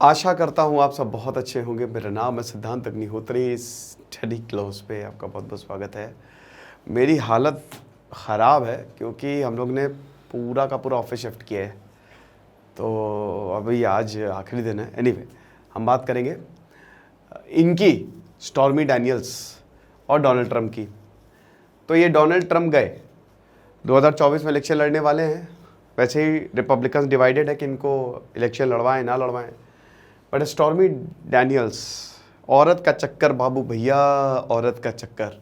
आशा करता हूँ आप सब बहुत अच्छे होंगे। मेरा नाम है सिद्धांत अग्निहोत्री। स्टडी क्लोज पे आपका बहुत बहुत स्वागत है। मेरी हालत ख़राब है क्योंकि हम लोग ने पूरा का पूरा ऑफिस शिफ्ट किया है, तो अभी आज आखिरी दिन है। एनीवे, हम बात करेंगे इनकी, स्टॉर्मी डैनियल्स और डोनाल्ड ट्रंप की। तो ये डोनाल्ड ट्रंप गए 2024 में इलेक्शन लड़ने वाले हैं। वैसे ही रिपब्लिकन्स डिवाइडेड है कि इनको इलेक्शन लड़वाएं ना लड़वाएं, बट स्टॉर्मी डैनियल्स, औरत का चक्कर बाबू भैया, औरत का चक्कर,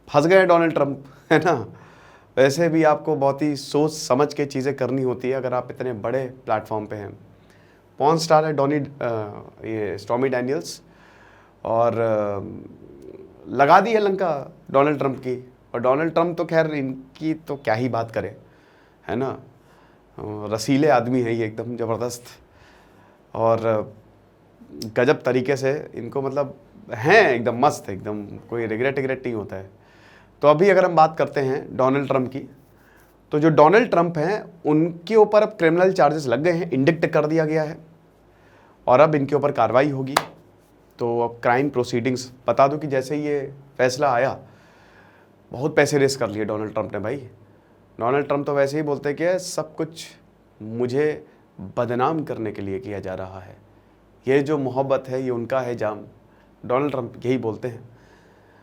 फंस गए डोनाल्ड ट्रंप, है ना। वैसे भी आपको बहुत ही सोच समझ के चीज़ें करनी होती है अगर आप इतने बड़े प्लेटफॉर्म पे हैं। पॉर्न स्टार है ये स्टॉर्मी डैनियल्स, और लगा दी है लंका डोनाल्ड ट्रंप की। और डोनाल्ड ट्रंप तो खैर इनकी तो क्या ही बात करें, है ना। रसीले आदमी है ये, एकदम ज़बरदस्त और गजब तरीके से इनको, मतलब हैं एकदम मस्त, एकदम कोई रिग्रेट नहीं होता है। तो अभी अगर हम बात करते हैं डोनाल्ड ट्रंप की, तो जो डोनाल्ड ट्रंप हैं उनके ऊपर अब क्रिमिनल चार्जेस लग गए हैं, इंडिक्ट कर दिया गया है और अब इनके ऊपर कार्रवाई होगी। तो अब क्राइम प्रोसीडिंग्स, बता दूं कि जैसे ही ये फैसला आया, बहुत पैसे रेस कर लिए डोनाल्ड ट्रंप ने भाई। डोनाल्ड ट्रंप तो वैसे ही बोलते हैं कि सब कुछ मुझे बदनाम करने के लिए किया जा रहा है, ये जो मोहब्बत है ये उनका है जाम। डोनाल्ड ट्रंप यही बोलते हैं।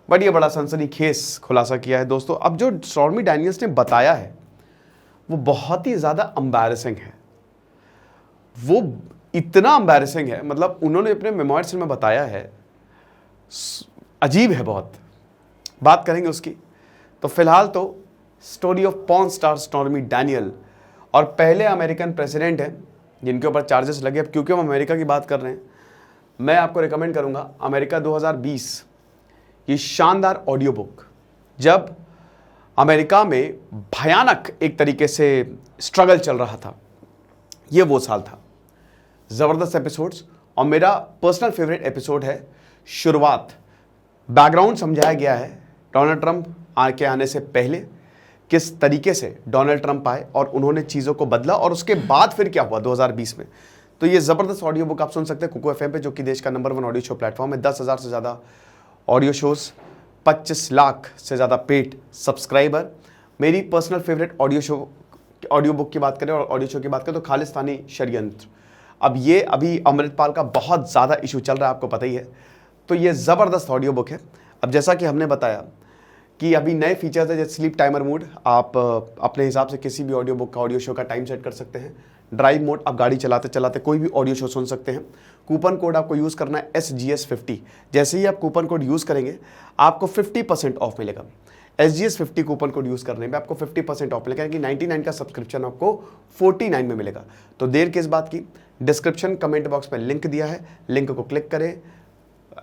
बट ये बड़ा सनसनीखेज खुलासा किया है दोस्तों। अब जो स्टॉर्मी डैनियल्स ने बताया है वो बहुत ही ज़्यादा एम्बैरेसिंग है। वो इतना एम्बैरेसिंग है, मतलब उन्होंने अपने मेमोइर्स में बताया है, अजीब है बहुत। बात करेंगे उसकी। तो फिलहाल तो story of porn star stormy Daniel, और पहले अमेरिकन प्रेसिडेंट हैं जिनके ऊपर चार्जेस लगे। अब क्योंकि हम अमेरिका की बात कर रहे हैं, मैं आपको रिकमेंड करूंगा अमेरिका 2020, ये शानदार ऑडियो बुक। जब अमेरिका में भयानक एक तरीके से स्ट्रगल चल रहा था, ये वो साल था। ज़बरदस्त एपिसोड्स, और मेरा पर्सनल फेवरेट एपिसोड है शुरुआत। बैकग्राउंड समझाया गया है डोनाल्ड ट्रंप के आने से पहले किस तरीके से डोनाल्ड ट्रंप आए और उन्होंने चीज़ों को बदला, और उसके बाद फिर क्या हुआ 2020 में। तो ये ज़बरदस्त ऑडियो बुक आप सुन सकते हैं कुको एफएम पे, जो कि देश का नंबर 1 ऑडियो शो प्लेटफॉर्म है। 10,000 से ज़्यादा ऑडियो शोज़, 25 लाख से ज़्यादा पेड सब्सक्राइबर। मेरी पर्सनल फेवरेट ऑडियो बुक की बात करें और ऑडियो शो की बात करें तो खालिस्तानी षड्यंत्र। अब ये अभी अमृतपाल का बहुत ज़्यादा इशू चल रहा है, आपको पता ही है। तो ये ज़बरदस्त ऑडियो बुक है। अब जैसा कि हमने बताया कि अभी नए फीचर्स है, जैसे स्लीप टाइमर मोड, आप अपने हिसाब से किसी भी ऑडियो बुक का, ऑडियो शो का टाइम सेट कर सकते हैं। ड्राइव मोड, आप गाड़ी चलाते चलाते कोई भी ऑडियो शो सुन सकते हैं। कूपन कोड आपको यूज़ करना है SGS50। जैसे ही आप कूपन कोड यूज़ करेंगे आपको 50% ऑफ मिलेगा। SGS50 कूपन कोड यूज़ करने में आपको 50% ऑफ मिलेगा, यानी कि 99 का सब्सक्रिप्शन आपको 49 में मिलेगा। तो देर किस बात की, डिस्क्रिप्शन कमेंट बॉक्स में लिंक दिया है, लिंक को क्लिक करें,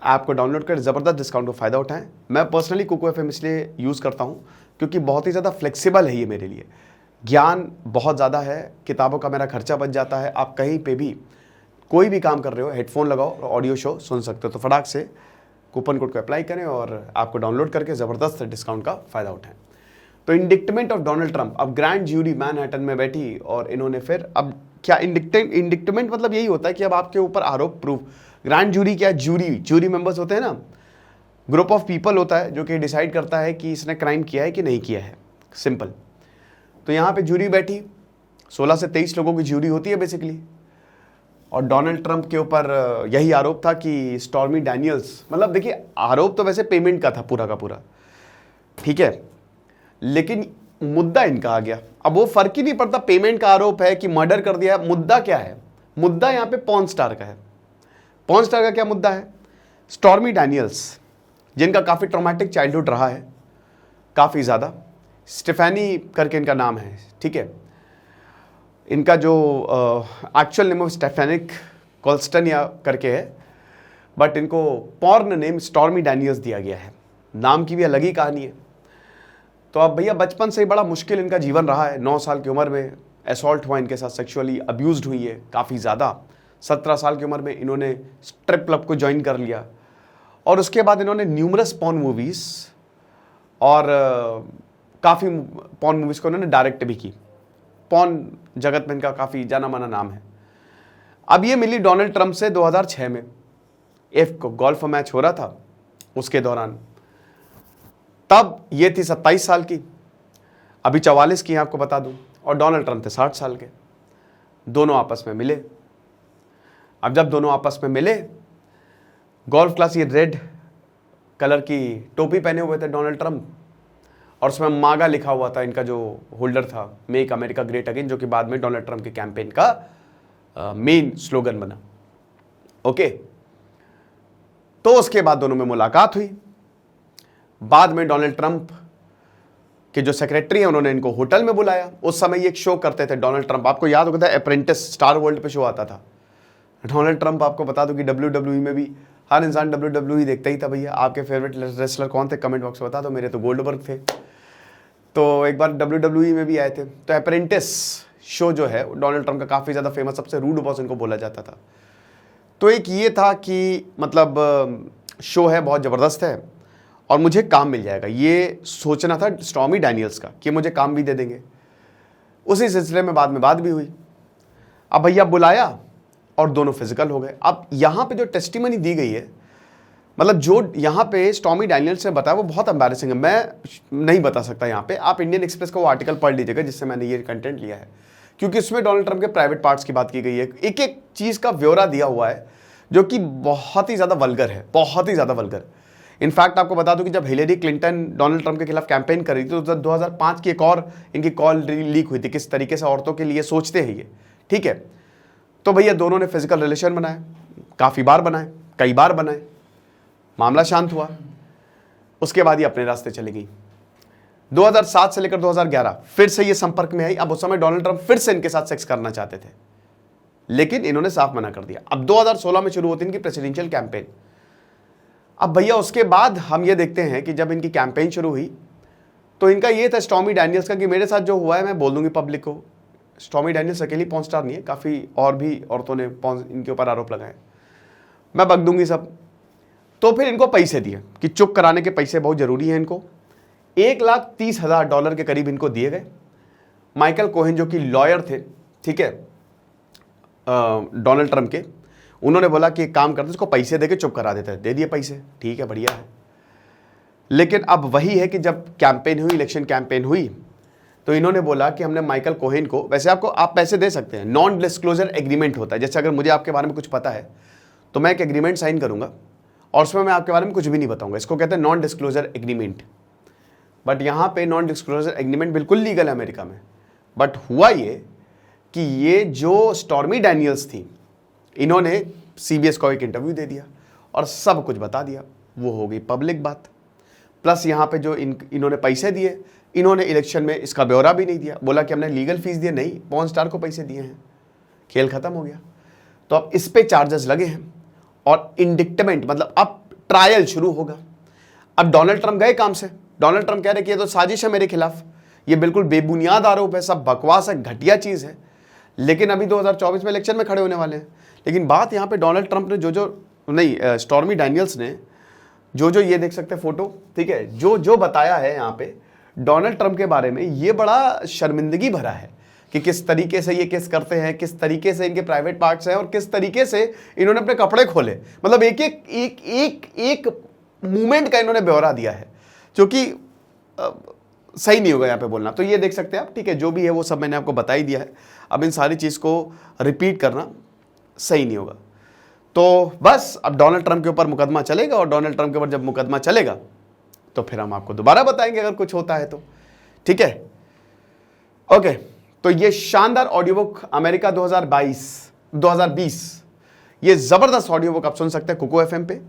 ऐप को डाउनलोड कर ज़बरदस्त डिस्काउंट का फ़ायदा उठाएं। मैं पर्सनली कुको एफएम इसलिए यूज़ करता हूं क्योंकि बहुत ही ज़्यादा फ्लेक्सिबल है ये मेरे लिए। ज्ञान बहुत ज़्यादा है, किताबों का मेरा खर्चा बच जाता है। आप कहीं पे भी कोई भी काम कर रहे हो, हेडफोन लगाओ और ऑडियो शो सुन सकते हो। तो फटाक से कूपन कोड को अप्लाई करें और ऐप को डाउनलोड करके ज़बरदस्त डिस्काउंट का फ़ायदा उठाएं। तो इंडिक्टमेंट ऑफ डोनाल्ड ट्रंप, अब ग्रैंड ज्यूरी मैनहट्टन में बैठी और इन्होंने फिर, अब क्या इंडिक्टमेंट मतलब यही होता है कि अब आपके ऊपर आरोप प्रूफ। ग्रैंड जूरी क्या, जूरी मेंबर्स होते हैं ना, ग्रुप ऑफ पीपल होता है जो कि डिसाइड करता है कि इसने क्राइम किया है कि नहीं किया है, सिंपल। तो यहाँ पे जूरी बैठी, 16 से 23 लोगों की जूरी होती है बेसिकली। और डोनाल्ड ट्रंप के ऊपर यही आरोप था कि स्टॉर्मी डैनियल्स, मतलब देखिए आरोप तो वैसे पेमेंट का था पूरा का पूरा, ठीक है, लेकिन मुद्दा इनका आ गया। अब वो फर्क ही नहीं पड़ता पेमेंट का आरोप है कि मर्डर कर दिया है, मुद्दा क्या है, मुद्दा यहाँ पे पॉर्न स्टार का है। पॉर्न स्टार का क्या मुद्दा है, स्टॉर्मी डैनियल्स, जिनका काफ़ी ट्रॉमेटिक चाइल्डहुड रहा है, काफ़ी ज़्यादा। स्टेफेनी करके इनका नाम है, ठीक है। इनका जो एक्चुअल नेम ऑफ स्टेफेनिक कॉल्स्टन या करके है, बट इनको पॉर्न नेम स्टॉर्मी डैनियल्स दिया गया है। नाम की भी अलग ही कहानी है। तो अब भैया बचपन से ही बड़ा मुश्किल इनका जीवन रहा है। 9 साल की उम्र में असॉल्ट हुआ इनके साथ, सेक्सुअली अब्यूज्ड हुई है काफ़ी ज़्यादा। 17 साल की उम्र में इन्होंने स्ट्रिप क्लब को ज्वाइन कर लिया, और उसके बाद इन्होंने न्यूमरस पॉर्न मूवीज़ और काफ़ी पॉर्न मूवीज़ को इन्होंने डायरेक्ट भी की। पॉर्न जगत में इनका काफ़ी जाना माना नाम है। अब ये मिली डोनाल्ड ट्रंप से 2006 में, एफ को गोल्फ मैच हो रहा था उसके दौरान। तब ये थी 27 साल की, अभी 44 की आपको बता दूं, और डोनाल्ड ट्रंप थे 60 साल के। दोनों आपस में मिले। अब जब दोनों आपस में मिले, गोल्फ क्लास, ये रेड कलर की टोपी पहने हुए थे डोनाल्ड ट्रंप, और उसमें मागा लिखा हुआ था, इनका जो होल्डर था, मेक अमेरिका ग्रेट अगेन, जो कि बाद में डोनाल्ड ट्रंप के कैंपेन का मेन स्लोगन बना। ओके, तो उसके बाद दोनों में मुलाकात हुई। बाद में डोनाल्ड ट्रंप के जो सेक्रेटरी हैं उन्होंने इनको होटल में बुलाया। उस समय ये एक शो करते थे डोनाल्ड ट्रंप, आपको याद होगा था, अप्रेंटिस, स्टार वर्ल्ड पे शो आता था। डोनाल्ड ट्रंप, आपको बता दूं कि WWE में भी हर इंसान WWE देखता ही था भैया। आपके फेवरेट रेसलर कौन थे कमेंट बॉक्स में बता दो, मेरे तो गोल्डबर्ग थे। तो एक बार WWE में भी आए थे। तो अप्रेंटिस शो जो है डोनाल्ड ट्रंप का काफ़ी ज़्यादा फेमस, सबसे रूड बॉस इनको बोला जाता था। तो एक ये था कि मतलब शो है, बहुत ज़बरदस्त है और मुझे काम मिल जाएगा, ये सोचना था स्टॉर्मी डैनियल्स का कि मुझे काम भी दे देंगे। उसी सिलसिले में बाद भी हुई। अब भैया बुलाया और दोनों फिजिकल हो गए। अब यहाँ पे जो टेस्टिमनी दी गई है, मतलब जो यहाँ पे स्टॉर्मी डैनियल्स ने बताया वो बहुत एम्बैरेसिंग है, मैं नहीं बता सकता यहाँ पे। आप इंडियन एक्सप्रेस का वो आर्टिकल पढ़ लीजिएगा जिससे मैंने ये कंटेंट लिया है, क्योंकि उसमें डोनाल्ड ट्रंप के प्राइवेट पार्ट्स की बात की गई है। एक एक चीज़ का ब्यौरा दिया हुआ है जो कि बहुत ही ज़्यादा वल्गर है, बहुत ही ज़्यादा वल्गर। इनफैक्ट आपको बता दूं कि जब हिलेरी क्लिंटन डोनाल्ड ट्रंप के खिलाफ कैंपेन कर रही थी तो 2005 की एक और इनकी कॉल लीक हुई थी, किस तरीके से औरतों के लिए सोचते हैं ये, ठीक है। तो भैया दोनों ने फिजिकल रिलेशन बनाए, काफ़ी बार बनाए, कई बार बनाए, मामला शांत हुआ। उसके बाद ये अपने रास्ते चली गई। 2007 से लेकर 2011 फिर से ये संपर्क में आई। अब उस समय डोनाल्ड ट्रंप फिर से इनके साथ सेक्स करना चाहते थे, लेकिन इन्होंने साफ मना कर दिया। अब 2016 में शुरू होती इनकी प्रेसिडेंशियल कैंपेन। अब भैया उसके बाद हम ये देखते हैं कि जब इनकी कैंपेन शुरू हुई तो इनका ये था स्टॉर्मी डैनियल्स का कि मेरे साथ जो हुआ है मैं बोल दूंगी पब्लिक को। स्टॉर्मी डैनियल्स अकेली पॉर्न स्टार नहीं है, काफ़ी और भी औरतों ने इनके ऊपर आरोप लगाए, मैं बक दूंगी सब। तो फिर इनको पैसे दिए कि चुप कराने के पैसे बहुत ज़रूरी हैं इनको। $1,30,000 के करीब इनको दिए गए। माइकल कोहेन जो कि लॉयर थे, ठीक है, डोनाल्ड ट्रंप के, उन्होंने बोला कि एक काम करते इसको पैसे देके चुप करा देते हैं। दे दिए पैसे, ठीक है, बढ़िया है। लेकिन अब वही है कि जब कैंपेन हुई, इलेक्शन कैंपेन हुई, तो इन्होंने बोला कि हमने माइकल कोहेन को, वैसे आपको आप पैसे दे सकते हैं, नॉन डिस्क्लोजर एग्रीमेंट होता है। जैसे अगर मुझे आपके बारे में कुछ पता है तो मैं एक एग्रीमेंट साइन करूंगा और उसमें मैं आपके बारे में कुछ भी नहीं बताऊंगा, इसको कहते हैं नॉन डिस्क्लोजर एग्रीमेंट। बट यहाँ पे नॉन डिस्क्लोजर एग्रीमेंट बिल्कुल लीगल है अमेरिका में। बट हुआ ये कि ये जो स्टॉर्मी डैनियल्स थी, इन्होंने CBS को एक इंटरव्यू दे दिया और सब कुछ बता दिया। वो हो गई पब्लिक बात। प्लस यहाँ पे जो इन्होंने पैसे दिए, इन्होंने इलेक्शन में इसका ब्यौरा भी नहीं दिया, बोला कि हमने लीगल फीस दिए, नहीं, पॉर्न स्टार को पैसे दिए हैं, खेल खत्म हो गया। तो अब इस पे चार्जेस लगे हैं और इंडिक्टमेंट, मतलब अब ट्रायल शुरू होगा। अब डोनाल्ड ट्रंप गए काम से, डोनाल्ड ट्रंप कह रहे कि ये तो साजिश है मेरे खिलाफ, ये बिल्कुल बेबुनियाद आरोप है, सब बकवास है, घटिया चीज़ है। लेकिन अभी 2024 में इलेक्शन में खड़े होने वाले हैं। लेकिन बात यहाँ पे डोनाल्ड ट्रंप ने स्टॉर्मी डैनियल्स ने जो ये देख सकते हैं फोटो, ठीक है, जो बताया है यहाँ पे डोनाल्ड ट्रंप के बारे में, ये बड़ा शर्मिंदगी भरा है कि किस तरीके से ये केस करते हैं, किस तरीके से इनके प्राइवेट पार्ट्स हैं और किस तरीके से इन्होंने अपने कपड़े खोले। मतलब एक एक एक एक एक मूवमेंट का इन्होंने ब्यौरा दिया है, जो कि सही नहीं होगा यहाँ पे बोलना। तो ये देख सकते हैं आप, ठीक है, जो भी है वो सब मैंने आपको बता ही दिया है। अब इन सारी चीज़ को रिपीट करना सही नहीं होगा। तो बस अब डोनाल्ड ट्रंप के ऊपर मुकदमा चलेगा और डोनाल्ड ट्रंप के ऊपर जब मुकदमा चलेगा तो फिर हम आपको दोबारा बताएंगे अगर कुछ होता है तो, ठीक है। ओके, तो ये शानदार ऑडियो बुक अमेरिका 2020, ये ज़बरदस्त ऑडियो बुक आप सुन सकते हैं कुको FM पे।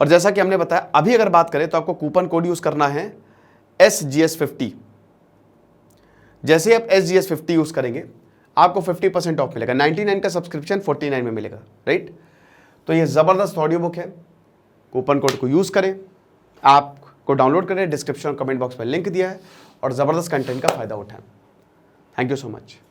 और जैसा कि हमने बताया, अभी अगर बात करें तो आपको कूपन कोड यूज़ करना है SGS50। जैसे ही आप SGS50 यूज़ करेंगे आपको 50% ऑफ मिलेगा। 99 का सब्सक्रिप्शन 49 में मिलेगा, राइट। तो ये ज़बरदस्त ऑडियो बुक है, कूपन कोड को यूज़ करें, आपको डाउनलोड करें, डिस्क्रिप्शन और कमेंट बॉक्स में लिंक दिया है, और ज़बरदस्त कंटेंट का फ़ायदा उठाएं। Thank you so much.